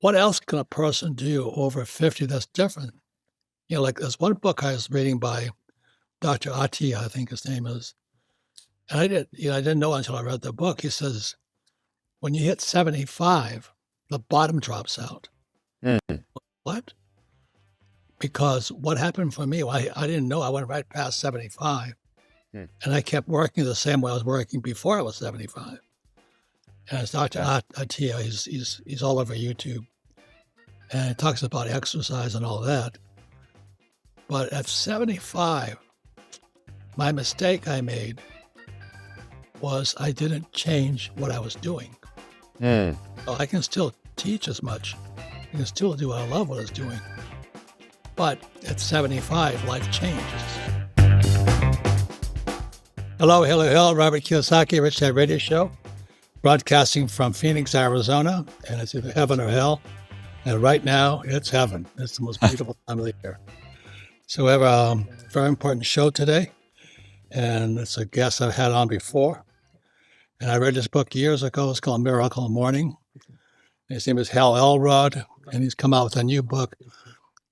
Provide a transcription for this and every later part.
what else can a person do over 50 that's different? Like there's one book I was reading by Dr. Atiya, I think his name is. And I didn't know until I read the book. He says, when you hit 75, the bottom drops out. Mm. What? Because what happened for me, I didn't know. I went right past 75. Hmm. And I kept working the same way I was working before I was 75. And it's Dr. Atiya. He's all over YouTube. And he talks about exercise and all that. But at 75, my mistake I made was I didn't change what I was doing. Mm. So I can still teach as much. I can still do what I love what I was doing. But at 75, life changes. Hello, Robert Kiyosaki, Rich Dad Radio Show, broadcasting from Phoenix, Arizona, and it's either heaven or hell. And right now, it's heaven. It's the most beautiful time of the year. So we have a very important show today, and it's a guest I've had on before. And I read this book years ago. It's called Miracle Morning. His name is Hal Elrod, and he's come out with a new book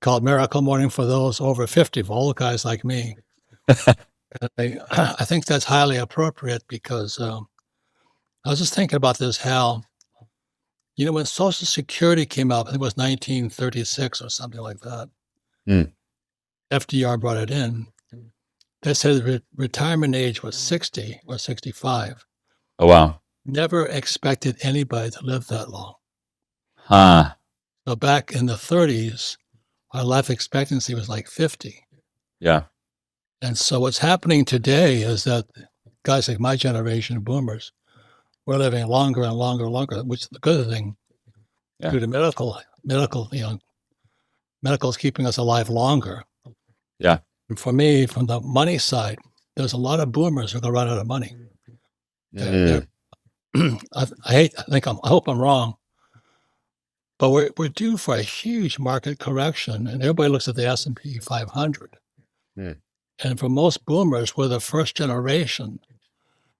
called Miracle Morning for those over 50, for old guys like me. I think that's highly appropriate because I was just thinking about this, Hal. When Social Security came out, I think it was 1936 or something like that. Mm. FDR brought it in. They said the retirement age was 60 or 65. Oh, wow. Never expected anybody to live that long. Huh. So back in the 30s, our life expectancy was like 50. Yeah. And so what's happening today is that guys like my generation, boomers, we're living longer and longer and longer, which is the good thing. Yeah. Due to medical, medical is keeping us alive longer. Yeah. And for me, from the money side, there's a lot of boomers who are going to run out of money. Mm. I hope I'm wrong, but we're due for a huge market correction, and everybody looks at the S&P 500. Mm. And for most boomers, we're the first generation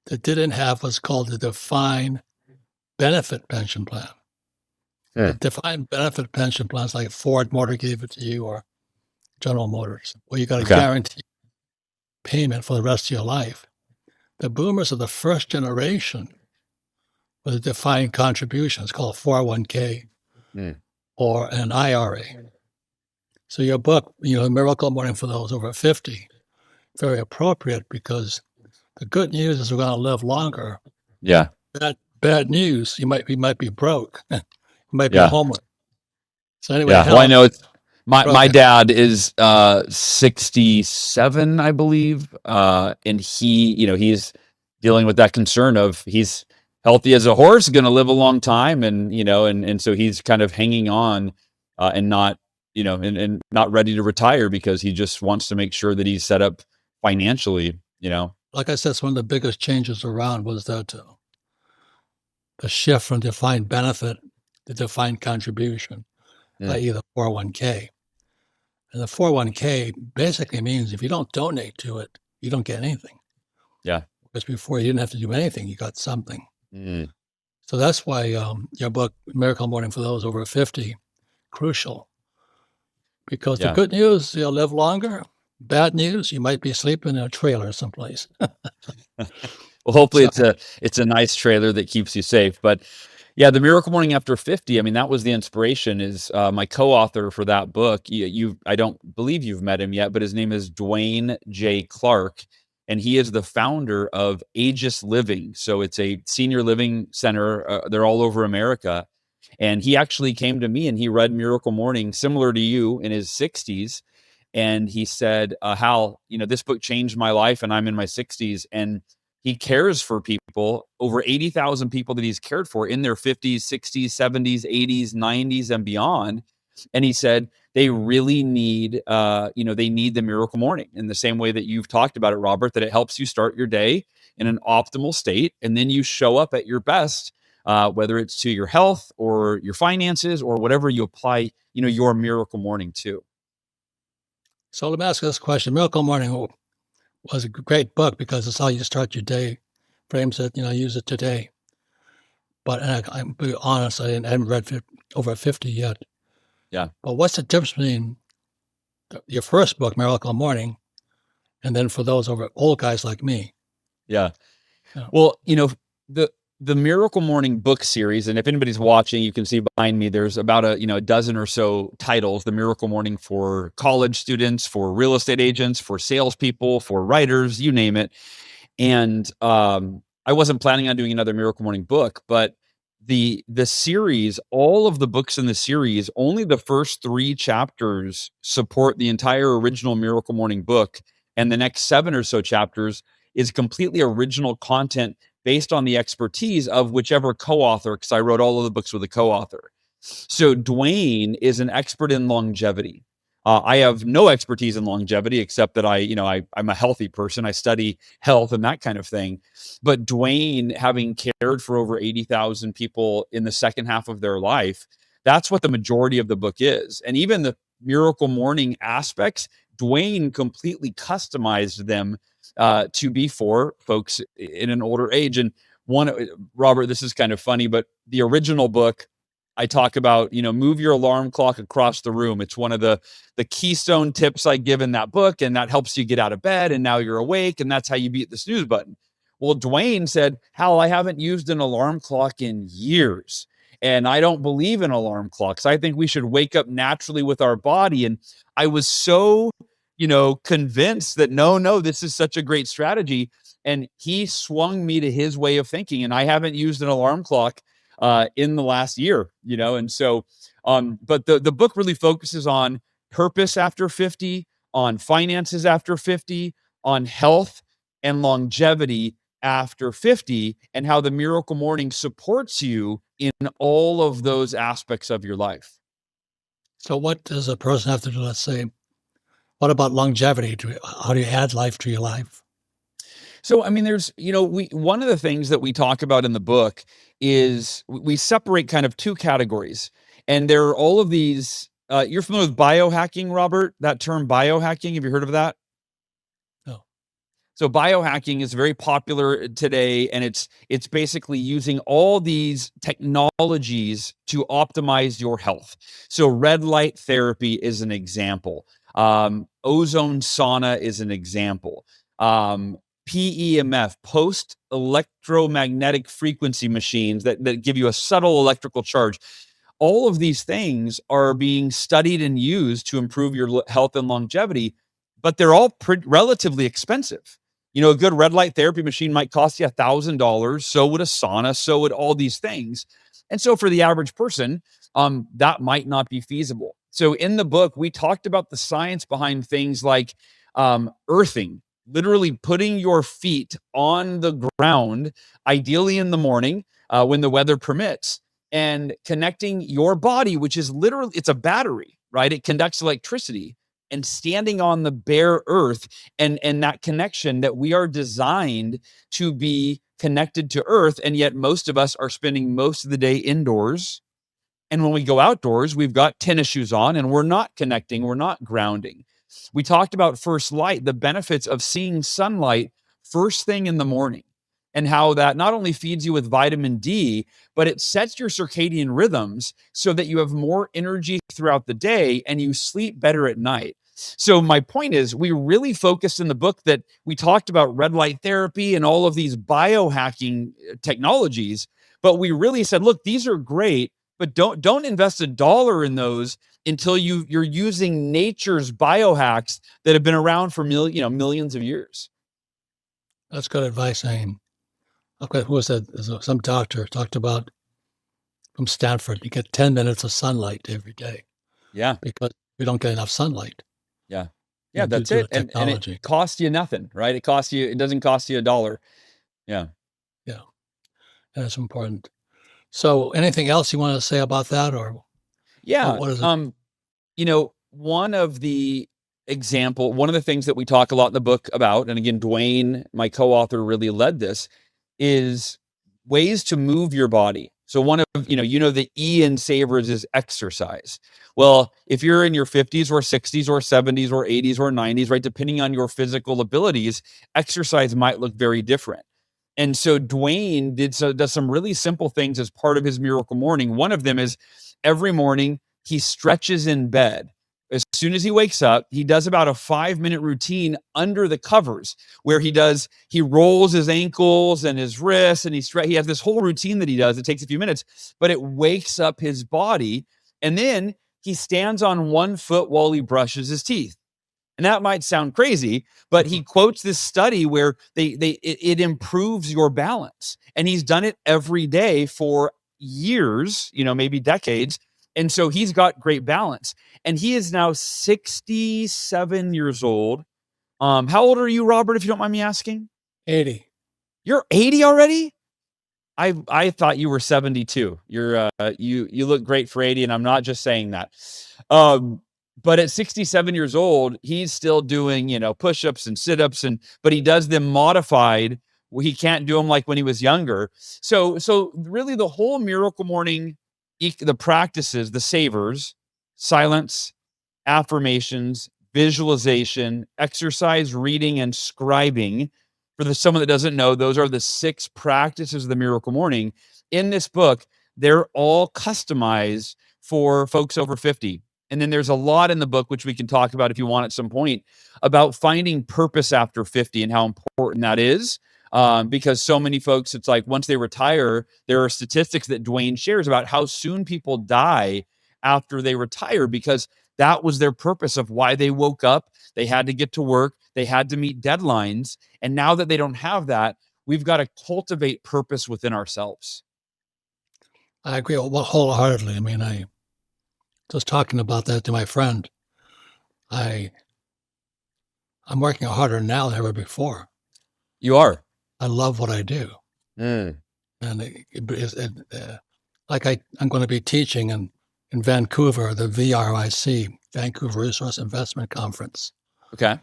that didn't have what's called the defined benefit pension plan. Mm. The defined benefit pension plans like Ford Motor gave it to you or General Motors, where you got a guaranteed payment for the rest of your life. The boomers are the first generation with a defined contribution. It's called a 401k or an IRA. So your book, Miracle Morning for those over 50, very appropriate because the good news is we're going to live longer. Yeah. Bad news, you might be broke. You might be homeless. So anyway, well, I know it's my dad is 67, I believe, and he's dealing with that concern of he's healthy as a horse, going to live a long time, and and so he's kind of hanging on and not and not ready to retire because he just wants to make sure that he's set up financially. Like I said, one of the biggest changes around was that the shift from defined benefit to defined contribution, i.e. the 401k. And the 401k basically means if you don't donate to it, you don't get anything. Yeah. Because before you didn't have to do anything, you got something. Mm. So that's why your book, Miracle Morning for those over 50, crucial. Because the good news, you'll live longer. Bad news, you might be sleeping in a trailer someplace. Well, hopefully it's a nice trailer that keeps you safe. But yeah, the Miracle Morning After 50, I mean, that was the inspiration. Is my co-author for that book. I don't believe you've met him yet, but his name is Dwayne J. Clark, and he is the founder of Aegis Living. So it's a senior living center. They're all over America. And he actually came to me and he read Miracle Morning, similar to you, in his 60s. And he said, Hal, this book changed my life and I'm in my 60s. And he cares for people, over 80,000 people that he's cared for in their 50s, 60s, 70s, 80s, 90s, and beyond. And he said, they really need, they need the Miracle Morning in the same way that you've talked about it, Robert, that it helps you start your day in an optimal state. And then you show up at your best, whether it's to your health or your finances or whatever you apply, your Miracle Morning to. So let me ask you this question. Miracle Morning was a great book because it's how you start your day. Frames it, use it today. But I'm be honest, I haven't read over 50 yet. Yeah. But what's the difference between your first book, Miracle Morning, and then for those old guys like me? Yeah. Yeah. Well, the Miracle Morning book series, and if anybody's watching, you can see behind me, there's about a dozen or so titles. The Miracle Morning for college students, for real estate agents, for salespeople, for writers, you name it. And I wasn't planning on doing another Miracle Morning book, but the series, all of the books in the series, only the first 3 chapters support the entire original Miracle Morning book, and the next 7 or so chapters is completely original content based on the expertise of whichever co-author, because I wrote all of the books with a co-author. So Dwayne is an expert in longevity. I have no expertise in longevity except that I'm a healthy person. I study health and that kind of thing. But Dwayne, having cared for over 80,000 people in the second half of their life, that's what the majority of the book is. And even the Miracle Morning aspects, Dwayne completely customized them to be for folks in an older age. And Robert, this is kind of funny, but the original book, I talk about, move your alarm clock across the room. It's one of the keystone tips I give in that book, and that helps you get out of bed, and now you're awake, and that's how you beat the snooze button. Well, Dwayne said, Hal, I haven't used an alarm clock in years, and I don't believe in alarm clocks. I think we should wake up naturally with our body. And I was so, convinced that no, this is such a great strategy. And he swung me to his way of thinking, and I haven't used an alarm clock in the last year, and so, but the book really focuses on purpose after 50, on finances after 50, on health and longevity after 50, and how the Miracle Morning supports you in all of those aspects of your life. So what does a person have to do? Let's say, what about longevity? How do you add life to your life? So, I mean, there's, one of the things that we talk about in the book is we separate kind of 2 categories. And there are all of these, you're familiar with biohacking, Robert? That term biohacking, have you heard of that? No. So biohacking is very popular today, and it's basically using all these technologies to optimize your health. So red light therapy is an example. Ozone sauna is an example. PEMF, post electromagnetic frequency machines that give you a subtle electrical charge. All of these things are being studied and used to improve your health and longevity, but they're all relatively expensive. A good red light therapy machine might cost you $1,000. So would a sauna. So would all these things. And so for the average person, that might not be feasible. So in the book, we talked about the science behind things like earthing, literally putting your feet on the ground, ideally in the morning when the weather permits, and connecting your body, which is literally, it's a battery, right? It conducts electricity, and standing on the bare earth, and that connection that we are designed to be connected to earth. And yet most of us are spending most of the day indoors. And when we go outdoors, we've got tennis shoes on and we're not connecting, we're not grounding. We talked about first light, the benefits of seeing sunlight first thing in the morning, and how that not only feeds you with vitamin D, but it sets your circadian rhythms so that you have more energy throughout the day and you sleep better at night. So my point is, we really focused in the book that we talked about red light therapy and all of these biohacking technologies, but we really said, look, these are great, but don't invest $1 in those until you're using nature's biohacks that have been around for millions of years. That's good advice. Okay, who was that? Some doctor talked about from Stanford. You get 10 minutes of sunlight every day Yeah. because we don't get enough sunlight. Yeah. Yeah, Due that's to it. the And it technology. costs you nothing, right? It doesn't cost you $1. Yeah. Yeah, that's important. So anything else you want to say about that, or Yeah. what is it? One of the things that we talk a lot in the book about, and again, Dwayne, my co-author, really led this, is ways to move your body. So one of, the E in Savers is exercise. Well, if you're in your 50s or 60s or 70s or 80s or 90s, right, depending on your physical abilities, exercise might look very different. And so Dwayne does some really simple things as part of his Miracle Morning. One of them is every morning he stretches in bed. As soon as he wakes up, he does about a 5-minute routine under the covers where he rolls his ankles and his wrists, and he has this whole routine that he does. It takes a few minutes, but it wakes up his body. And then he stands on one foot while he brushes his teeth. And that might sound crazy, but he quotes this study where it improves your balance. And he's done it every day for years, maybe decades. And so he's got great balance. And he is now 67 years old. How old are you, Robert, if you don't mind me asking? 80. You're 80 already? I thought you were 72. You look great for 80, and I'm not just saying that. But at 67 years old, he's still doing, push-ups and sit-ups, but he does them modified. He can't do them like when he was younger. So really the whole Miracle Morning, the practices, the savers, silence, affirmations, visualization, exercise, reading, and scribing. For someone that doesn't know, those are the 6 practices of the Miracle Morning. In this book, they're all customized for folks over 50. And then there's a lot in the book, which we can talk about if you want at some point, about finding purpose after 50 and how important that is. Because so many folks, it's like once they retire, there are statistics that Dwayne shares about how soon people die after they retire, because that was their purpose of why they woke up. They had to get to work. They had to meet deadlines. And now that they don't have that, we've got to cultivate purpose within ourselves. I agree wholeheartedly. I mean, I was talking about that to my friend. I'm working harder now than ever before. You are. I love what I do. And I'm going to be teaching in Vancouver, the VRIC, Vancouver Resource Investment Conference. Okay.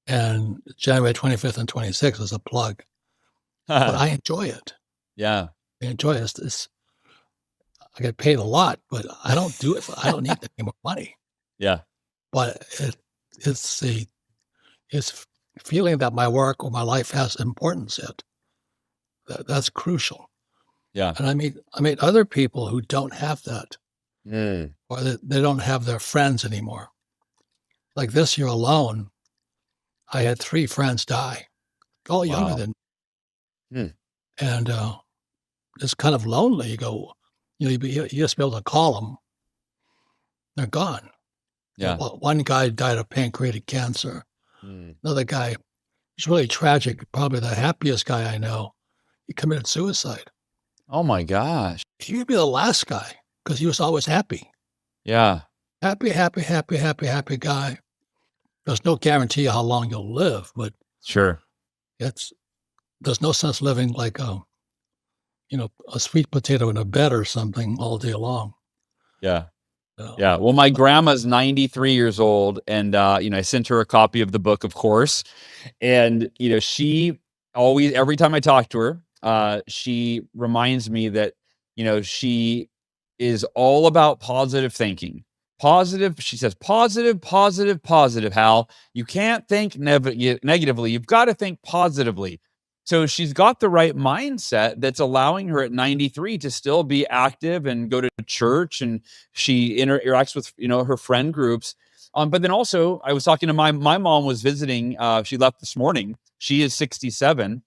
And January 25th and 26th is a plug. But I enjoy it. Yeah. I enjoy it. I get paid a lot, but I don't do it. I don't need any more money. Yeah. But it's feeling that my work or my life has importance. That's crucial. Yeah. And I meet other people who don't have that, or they don't have their friends anymore. Like this year alone, I had 3 friends die, all younger than me. And it's kind of lonely. You go, you just be able to call them. They're gone. Yeah. One guy died of pancreatic cancer. Another guy, he's really tragic. Probably the happiest guy I know. He committed suicide. Oh my gosh. He would be the last guy because he was always happy. Yeah. Happy guy. There's no guarantee how long you'll live, but sure, there's no sense living like a sweet potato in a bed or something all day long. Yeah. Yeah. Well, my grandma's 93 years old, and I sent her a copy of the book, of course. And she always, every time I talk to her, she reminds me that she is all about positive thinking. Positive, she says, positive, Hal. You can't think negatively. You've got to think positively. So she's got the right mindset that's allowing her at 93 to still be active and go to church, and she interacts with her friend groups. But then also, I was talking to my mom was visiting. She left this morning. She is 67.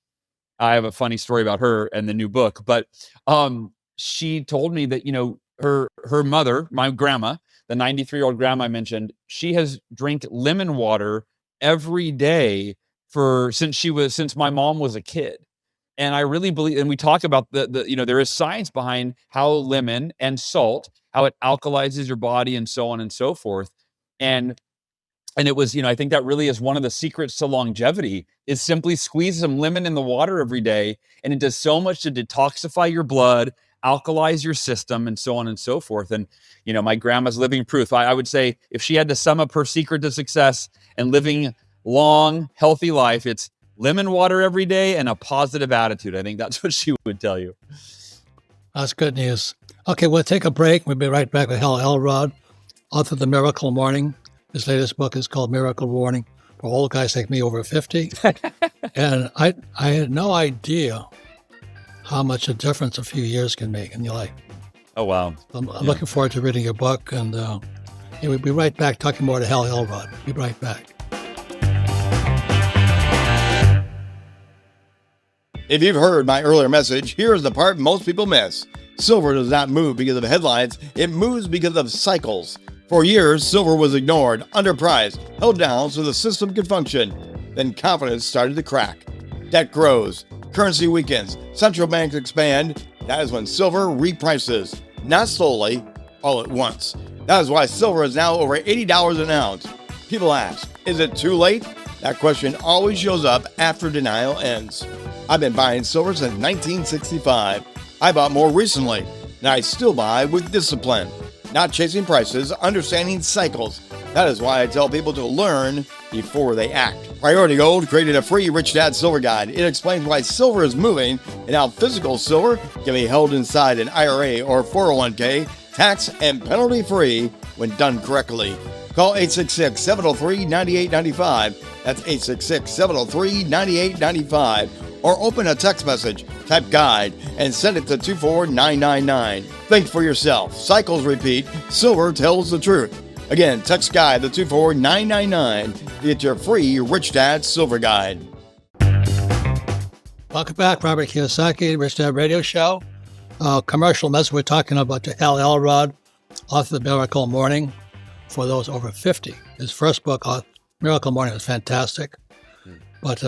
I have a funny story about her and the new book, but she told me that her mother, my grandma, the 93-year-old grandma I mentioned, she has drank lemon water every day since my mom was a kid. And I really believe, and we talk about there is science behind how lemon and salt, how it alkalizes your body and so on and so forth. And it was, I think that really is one of the secrets to longevity, is simply squeeze some lemon in the water every day. And it does so much to detoxify your blood, alkalize your system, and so on and so forth. And, my grandma's living proof. I would say if she had to sum up her secret to success and living long, healthy life, it's lemon water every day and a positive attitude. I think that's what she would tell you. That's good news. Okay, we'll take a break. We'll be right back with Hal Elrod, author of The Miracle Morning. His latest book is called Miracle Morning for old guys like me over 50. And I had no idea how much a difference a few years can make in your life. Oh, wow. I'm Yeah. looking forward to reading your book, and we'll be right back talking more to Hal Elrod. Be right back. If you've heard my earlier message, here's the part most people miss. Silver does not move because of headlines, it moves because of cycles. For years, silver was ignored, underpriced, held down so the system could function. Then confidence started to crack. Debt grows, currency weakens, central banks expand. That is when silver reprices, not slowly, all at once. That is why silver is now over $80 an ounce. People ask, is it too late? That question always shows up after denial ends. I've been buying silver since 1965. I bought more recently, and I still buy with discipline. Not chasing prices, understanding cycles. That is why I tell people to learn before they act. Priority Gold created a free Rich Dad Silver Guide. It explains why silver is moving and how physical silver can be held inside an IRA or 401k, tax and penalty free when done correctly. Call 866-703-9895. That's 866-703-9895. Or open a text message, type guide, and send it to 24999. Think for yourself. Cycles repeat. Silver tells the truth. Again, text guide to 24999 to get your free Rich Dad Silver Guide. Welcome back, Robert Kiyosaki, Rich Dad Radio Show. Commercial message. We're talking about Hal Elrod, author of Miracle Morning, for those over 50. His first book, Miracle Morning, was fantastic. But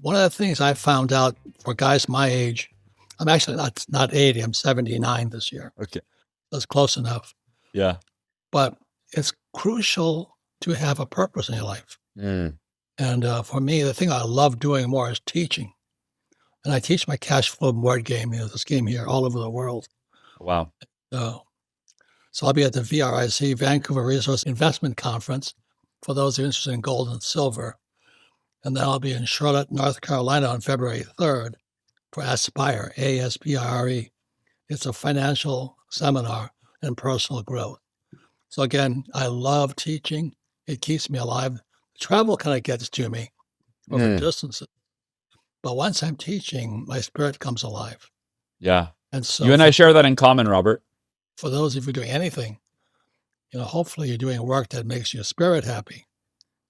one of the things I found out for guys my age, I'm actually not 80, I'm 79 this year. Okay. That's close enough. Yeah. But it's crucial to have a purpose in your life. And for me, the thing I love doing more is teaching. And I teach my cash flow board game, this game here all over the world. Wow. So I'll be at the VRIC, Vancouver Resource Investment Conference, for those who are interested in gold and silver. And then I'll be in Charlotte, North Carolina on February 3rd for Aspire, ASPIRE. It's a financial seminar and personal growth. So again, I love teaching. It keeps me alive. Travel kind of gets to me over distances. But once I'm teaching, my spirit comes alive. Yeah. And so you and I share that in common, Robert. For those of you doing anything, hopefully you're doing work that makes your spirit happy.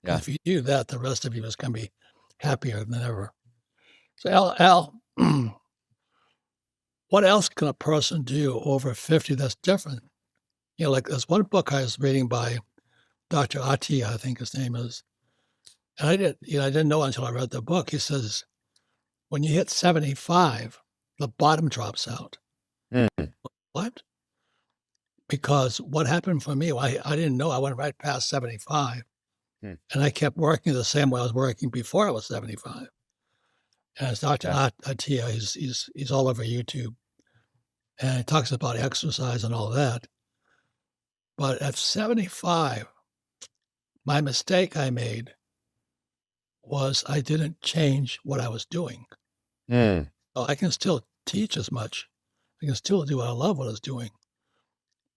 Yeah. If you do that, the rest of you is going to be happier than ever. So Al, what else can a person do over 50 that's different? Like there's one book I was reading by Dr. Atiya, I think his name is. And I didn't know until I read the book. He says, when you hit 75, the bottom drops out. What? Because what happened for me, I didn't know. I went right past 75. And I kept working the same way I was working before I was 75. And it's Dr. Atiya, he's all over YouTube. And he talks about exercise and all that. But at 75, my mistake I made was I didn't change what I was doing. So I can still teach as much. I can still do what I love what I was doing.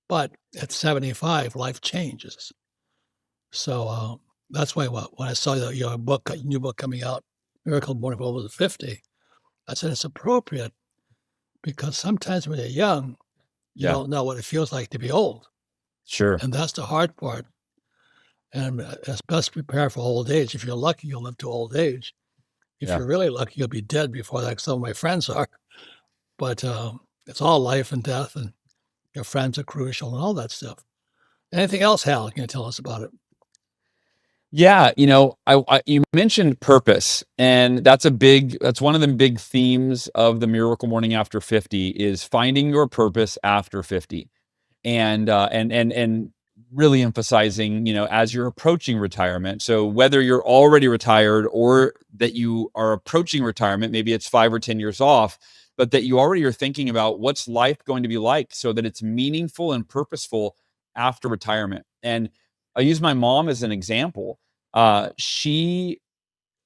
But at 75, life changes. So that's why when I saw your new book coming out, Miracle Morning for over 50, I said it's appropriate because sometimes when you're young, you don't know what it feels like to be old. Sure. And that's the hard part. And it's best prepare for old age. If you're lucky, you'll live to old age. If you're really lucky, you'll be dead before like some of my friends are. But it's all life and death, and your friends are crucial and all that stuff. Anything else, Hal, can you tell us about it? Yeah, you mentioned purpose, and that's one of the big themes of the Miracle Morning After 50 is finding your purpose after 50, and really emphasizing, as you're approaching retirement. So whether you're already retired or that you are approaching retirement, maybe it's 5 or 10 years off, but that you already are thinking about what's life going to be like so that it's meaningful and purposeful after retirement. And I use my mom as an example. She's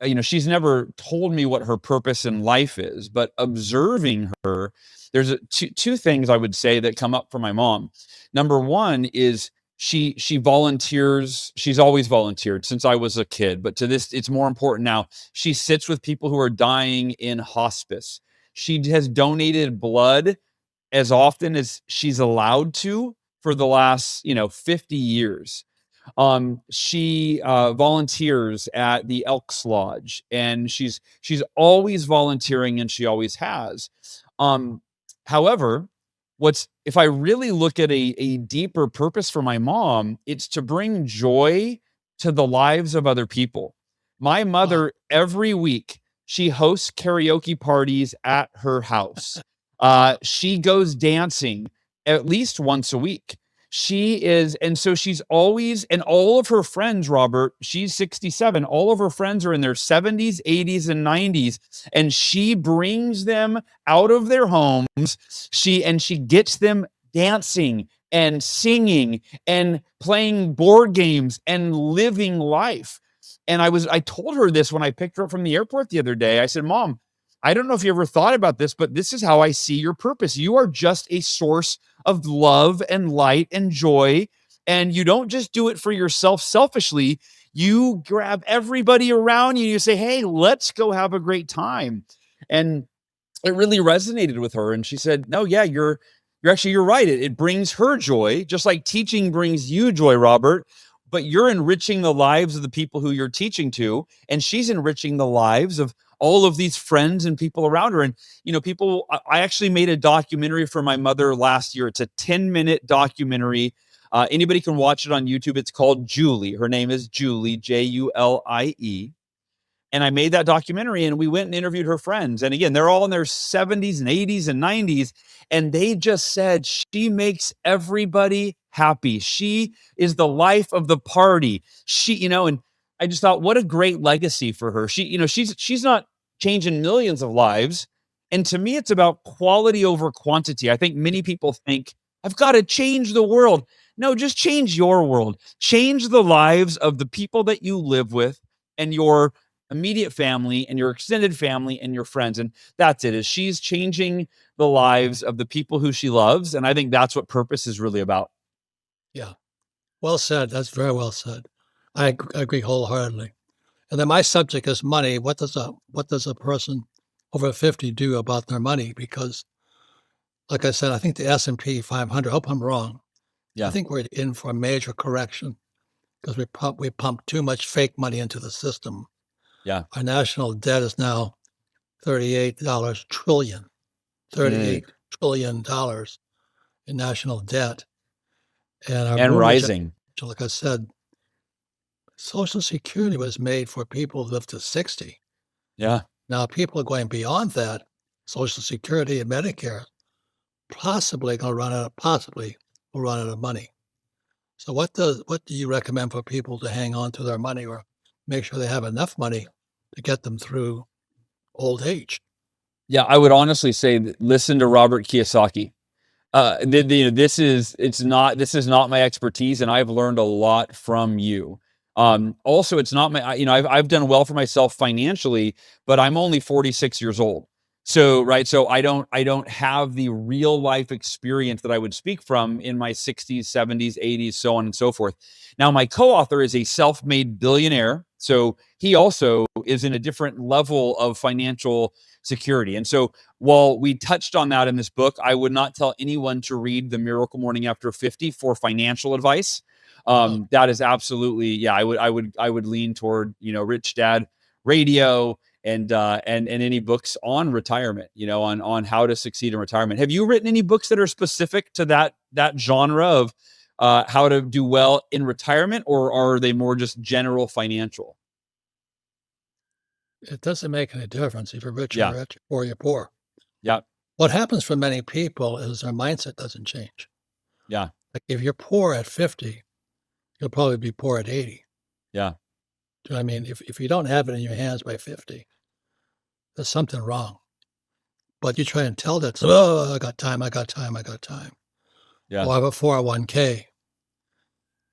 never told me what her purpose in life is, but observing her, there's two things I would say that come up for my mom. Number one is she volunteers. She's always volunteered since I was a kid, but it's more important now. She sits with people who are dying in hospice. She has donated blood as often as she's allowed to for the last, 50 years. She volunteers at the Elks Lodge, and she's always volunteering, and she always has. Um, However, if I really look at a deeper purpose for my mom, it's to bring joy to the lives of other people. My Wow. mother, every week, she hosts karaoke parties at her house. She goes dancing at least once a week. And so she's always, and all of her friends, Robert, she's 67, all of her friends are in their 70s, 80s, and 90s, and she brings them out of their homes. She gets them dancing and singing and playing board games and living life. And I told her this when I picked her up from the airport the other day. I said, Mom, I don't know if you ever thought about this, but this is how I see your purpose. You are just a source of love and light and joy. And you don't just do it for yourself selfishly. You grab everybody around you and you say, hey, let's go have a great time. And it really resonated with her. And she said, no, yeah, you're right. It brings her joy, just like teaching brings you joy, Robert. But you're enriching the lives of the people who you're teaching to, and she's enriching the lives of all of these friends and people around her. And, I actually made a documentary for my mother last year. It's a 10-minute documentary. Anybody can watch it on YouTube. It's called Julie. Her name is Julie, Julie. And I made that documentary, and we went and interviewed her friends. And again, they're all in their 70s and 80s and 90s. And they just said, she makes everybody happy. She is the life of the party. And I just thought, what a great legacy for her. She's not changing millions of lives. And to me, it's about quality over quantity. I think many people think, I've got to change the world. No, just change your world. Change the lives of the people that you live with and your immediate family and your extended family and your friends. And that's it, is she's changing the lives of the people who she loves. And I think that's what purpose is really about. Yeah. Well said. That's very well said. I agree wholeheartedly. And then my subject is money. What does a person over 50 do about their money? Because, like I said, I think the S&P 500. I hope I'm wrong. Yeah. I think we're in for a major correction because we pump too much fake money into the system. Yeah. Our national debt is now $38 trillion. $38 trillion in national debt, and our And boomer rising. generation, like I said, Social Security was made for people who live to 60. Yeah. Now people are going beyond that. Social Security and Medicare possibly will run out of money. So what do you recommend for people to hang on to their money or make sure they have enough money to get them through old age? Yeah. I would honestly say listen to Robert Kiyosaki. This is not my expertise, and I've learned a lot from you. Also, it's not I've done well for myself financially, but I'm only 46 years old. So, right. So I don't have the real life experience that I would speak from in my 60s, 70s, 80s, so on and so forth. Now, my co-author is a self-made billionaire. So he also is in a different level of financial security. And so while we touched on that in this book, I would not tell anyone to read The Miracle Morning After 50 for financial advice. That is absolutely, yeah, I would lean toward, Rich Dad Radio and any books on retirement, on how to succeed in retirement. Have you written any books that are specific to that genre of how to do well in retirement, or are they more just general financial? It doesn't make any difference if you're rich Yeah. or rich or you're poor. Yeah. What happens for many people is their mindset doesn't change. Yeah. Like if you're poor at 50, you'll probably be poor at 80. Yeah. Do you know what I mean? If you don't have it in your hands by 50, there's something wrong. But you try and tell that, oh, I got time. Yeah. Oh, I have a 401k.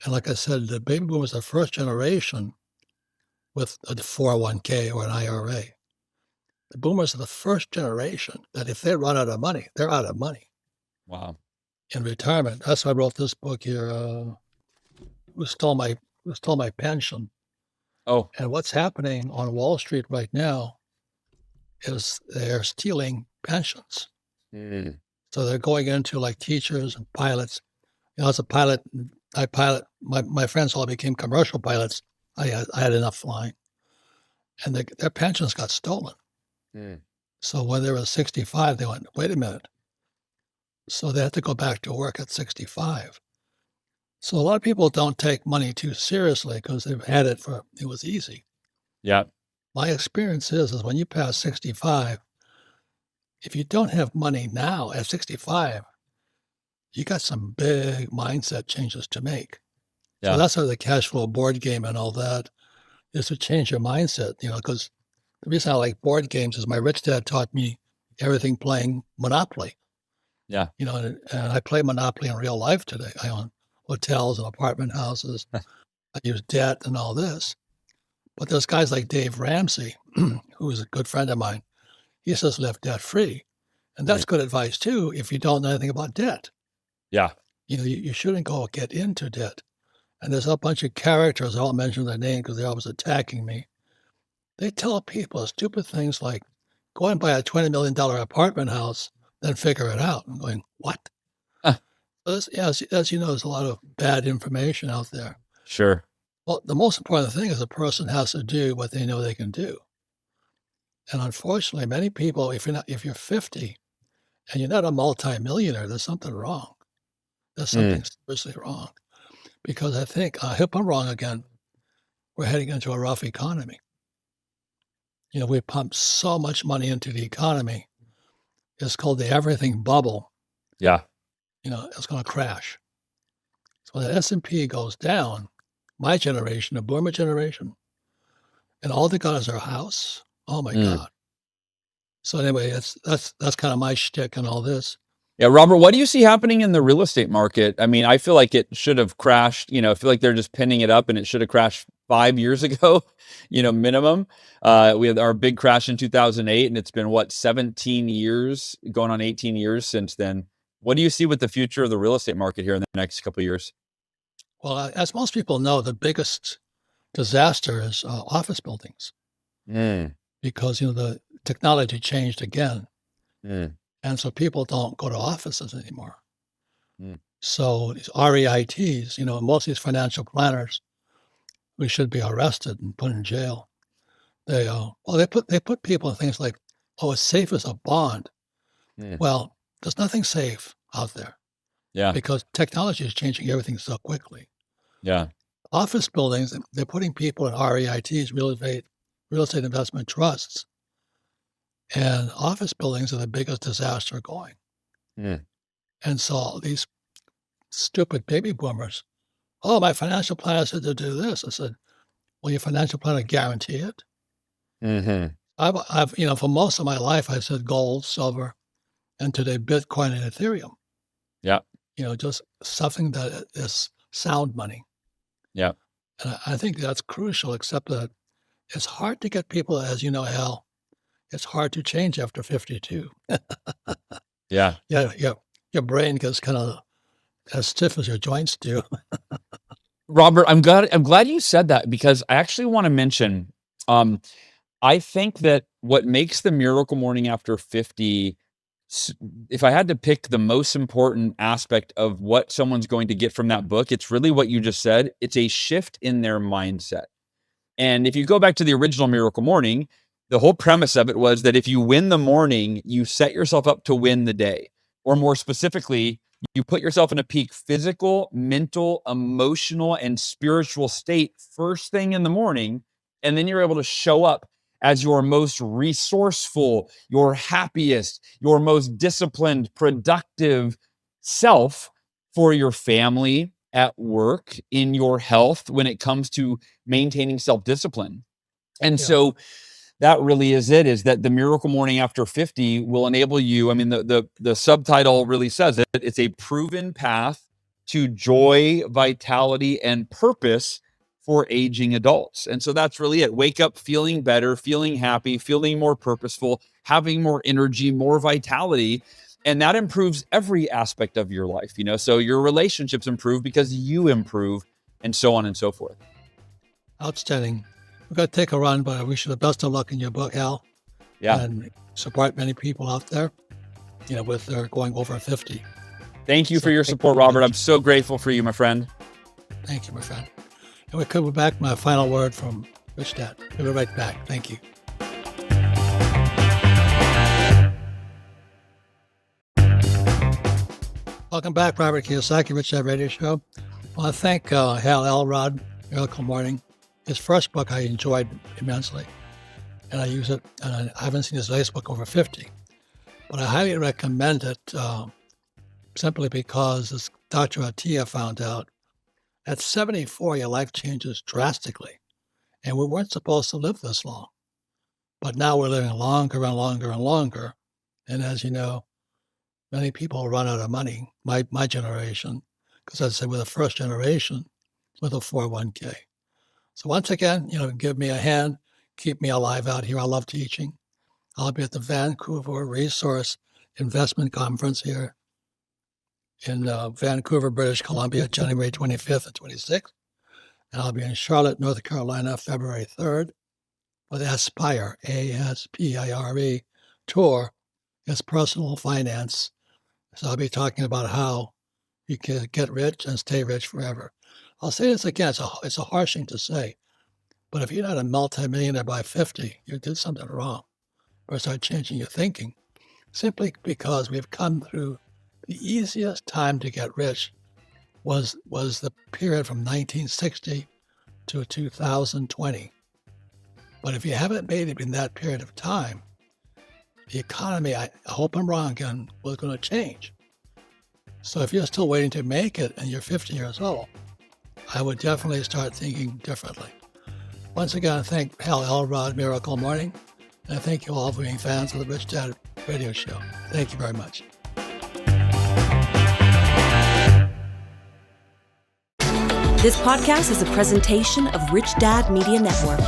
And like I said, the baby boomers are the first generation with a 401k or an IRA. The boomers are the first generation that if they run out of money, they're out of money. Wow. In retirement. That's why I wrote this book here. Who stole my pension? Oh. And what's happening on Wall Street right now is they're stealing pensions. So they're going into like teachers and pilots. As a pilot, my friends all became commercial pilots. I had enough flying, and their pensions got stolen. Mm. So when they were 65, they went, wait a minute. So they had to go back to work at 65. So a lot of people don't take money too seriously because they've had it was easy. Yeah. My experience is when you pass 65, if you don't have money now at 65, you got some big mindset changes to make. So Yeah. that's how the cash flow board game and all that is to change your mindset, because the reason I like board games is my rich dad taught me everything playing Monopoly, Yeah. and I play Monopoly in real life today. I own hotels and apartment houses. I use debt and all this. But there's guys like Dave Ramsey, who is a good friend of mine. He says live debt free. And that's good advice too if you don't know anything about debt. Yeah. You shouldn't go get into debt. And there's a bunch of characters, I won't mention their name because they're always attacking me. They tell people stupid things like, go and buy a $20 million apartment house, then figure it out. I'm going, what? Huh. As you know, there's a lot of bad information out there. Sure. Well, the most important thing is a person has to do what they know they can do. And unfortunately, many people, if you're 50 and you're not a multimillionaire, there's something wrong. There's something seriously wrong. Because I think, I hope I'm wrong again, we're heading into a rough economy. We pump so much money into the economy. It's called the everything bubble. Yeah. It's going to crash. So when the S&P goes down, my generation, the boomer generation, and all they got is their house. Oh my God. So anyway, that's kind of my shtick and all this. Yeah, Robert, what do you see happening in the real estate market? I mean, I feel like it should have crashed. I feel like they're just pinning it up, and it should have crashed 5 years ago, minimum. We had our big crash in 2008, and it's been 17 years, going on 18 years since then. What do you see with the future of the real estate market here in the next couple of years? Well, as most people know, the biggest disaster is office buildings because the technology changed again. And so people don't go to offices anymore. So these REITs, most of these financial planners, we should be arrested and put in jail. They put people in things like, it's safe as a bond. Well, there's nothing safe out there. Yeah. Because technology is changing everything so quickly. Yeah. Office buildings, they're putting people in REITs, real estate investment trusts. And office buildings are the biggest disaster going. And so these stupid baby boomers, my financial planner said to do this. I said, will your financial planner guarantee it? I've for most of my life, I said gold, silver, and today Bitcoin and Ethereum. Yeah. Just something that is sound money. Yeah. And I think that's crucial, except that it's hard to get people, as you know, Hal, it's hard to change after 52. Yeah. Yeah. Your brain gets kind of as stiff as your joints do. Robert, I'm glad you said that, because I actually want to mention, I think that what makes the Miracle Morning After 50, if I had to pick the most important aspect of what someone's going to get from that book, it's really what you just said. It's a shift in their mindset. And if you go back to the original Miracle Morning, the whole premise of it was that if you win the morning, you set yourself up to win the day. Or more specifically, you put yourself in a peak physical, mental, emotional, and spiritual state first thing in the morning. And then you're able to show up as your most resourceful, your happiest, your most disciplined, productive self for your family, at work, in your health, when it comes to maintaining self-discipline. And so that really is it, is that the Miracle Morning After 50 will enable you. I mean, the subtitle really says it. It's a proven path to joy, vitality, and purpose for aging adults. And so that's really it. Wake up feeling better, feeling happy, feeling more purposeful, having more energy, more vitality. And that improves every aspect of your life, so your relationships improve because you improve, and so on and so forth. Outstanding. We've got to take a run, but I wish you the best of luck in your book, Hal. Yeah. And support many people out there. with their going over 50. Thank you So for your thank support, you. Robert. I'm so grateful for you, my friend. Thank you, my friend. And we come back, my final word from Rich Dad. We'll be right back. Thank you. Welcome back, Robert Kiyosaki, Rich Dad Radio Show. I want to thank Hal Elrod, Miracle Morning. His first book I enjoyed immensely, and I use it, and I haven't seen his latest book, Over 50. But I highly recommend it simply because, as Dr. Attia found out, at 74, your life changes drastically. And we weren't supposed to live this long. But now we're living longer and longer and longer. And as you know, many people run out of money, my generation, because I'd say we're the first generation with a 401k. So once again, give me a hand, keep me alive out here. I love teaching. I'll be at the Vancouver Resource Investment Conference here in Vancouver, British Columbia, January 25th and 26th. And I'll be in Charlotte, North Carolina, February 3rd for the Aspire, ASPIRE tour. It's personal finance. So I'll be talking about how you can get rich and stay rich forever. I'll say this again, it's a harsh thing to say, but if you're not a multimillionaire by 50, you did something wrong, or start changing your thinking, simply because we've come through the easiest time to get rich was the period from 1960 to 2020. But if you haven't made it in that period of time, the economy, I hope I'm wrong again, was going to change. So if you're still waiting to make it and you're 50 years old, I would definitely start thinking differently. Once again, I thank Hal Elrod, Miracle Morning, and I thank you all for being fans of the Rich Dad Radio Show. Thank you very much. This podcast is a presentation of Rich Dad Media Network.